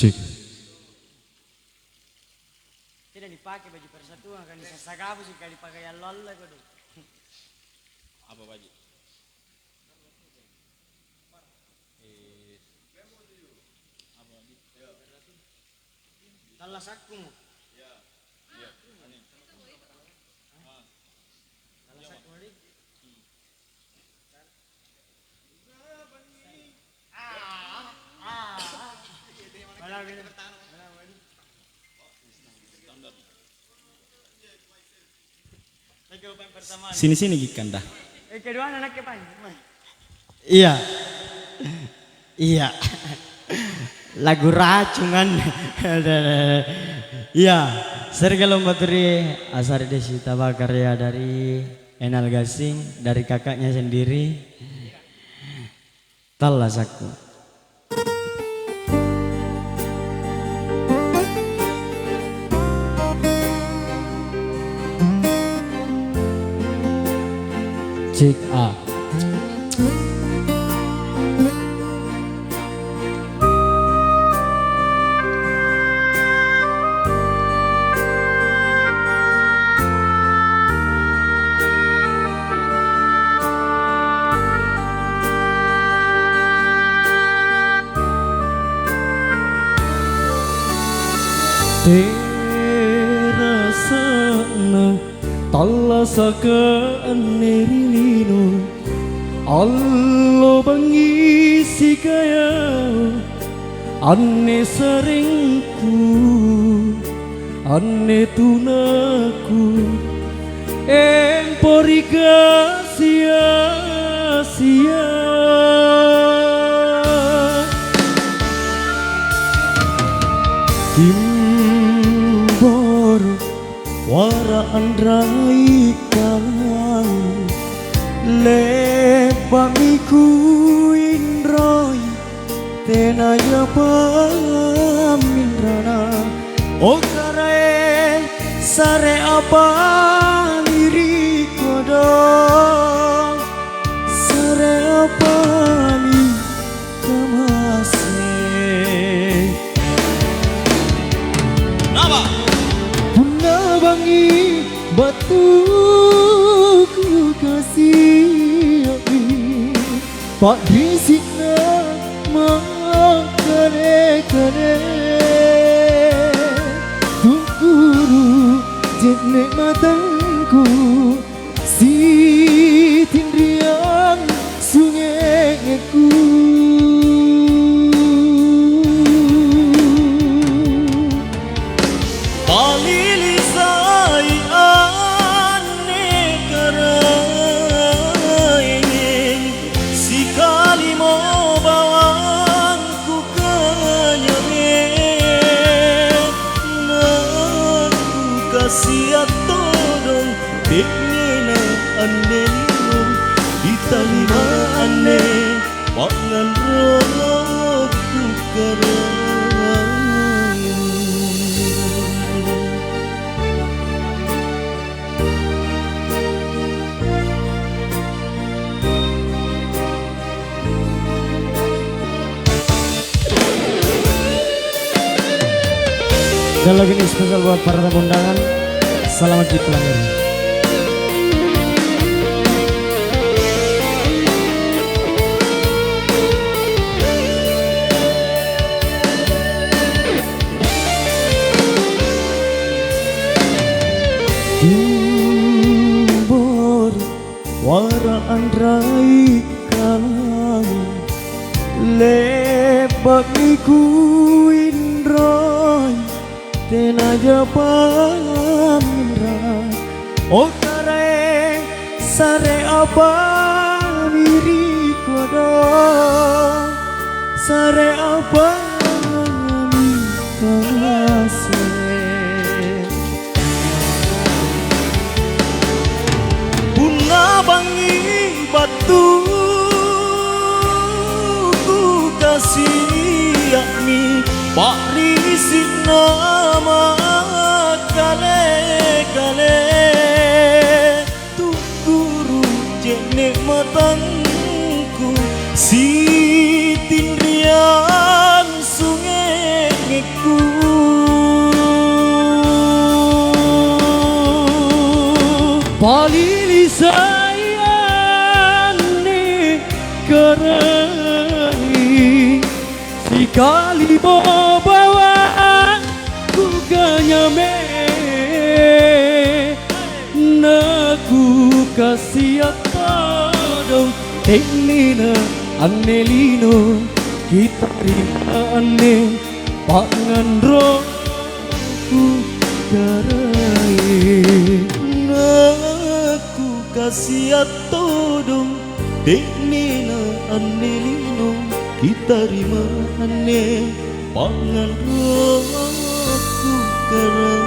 Cek. Tidak dipakai baju persatuan kan bisa sagabu sih kali pakai yang lol lah kudu. Apa baju? Talas aku mu. Talas aku hari. Malah gini. Sini gikan dah. Kedua anaknya pan. Iya. Iya. Lagu racungan. Iya, Sergei Lombaturi Asari Desi Tabakarya dari Enal Gasing, dari kakaknya sendiri. Talas aku. Cek A. Terasana talasaka nerilino allo bangisi kaya anne saringku anne tunaku emporiga sia-sia Timbor wara andrai kalang lebamiku indroi tenaya pamindrana okare sare apa diri kodong sare apa mi kamase Napa? Bunda bangi batuku kasih api Pak bisikna makane-kane Tungkuru jenek matangku si tindrian sungeku Palilisai ane karaingin sikali mau bawangku kanyangin naku kasih todong teknina ane ditalima ane pangan rohku karang Dan lagu ini spesial buat para tamu undangan. Selamat dipelangir. Timbor wara andrai kalang lebak miku indroi tenaja pamindra okare sare apa miri kodong sare apa mi kase bunga bangi batu ku kasih yakni Pak risik nama kale-kale Tungkuru jenek matangku si tindrian sungai garai sekali mau bawa ku kanyame naku kasih atadong teknina anelino kita ane pangan rohku garai naku kasih atadong teknina anelino kita ane pangan rohku garai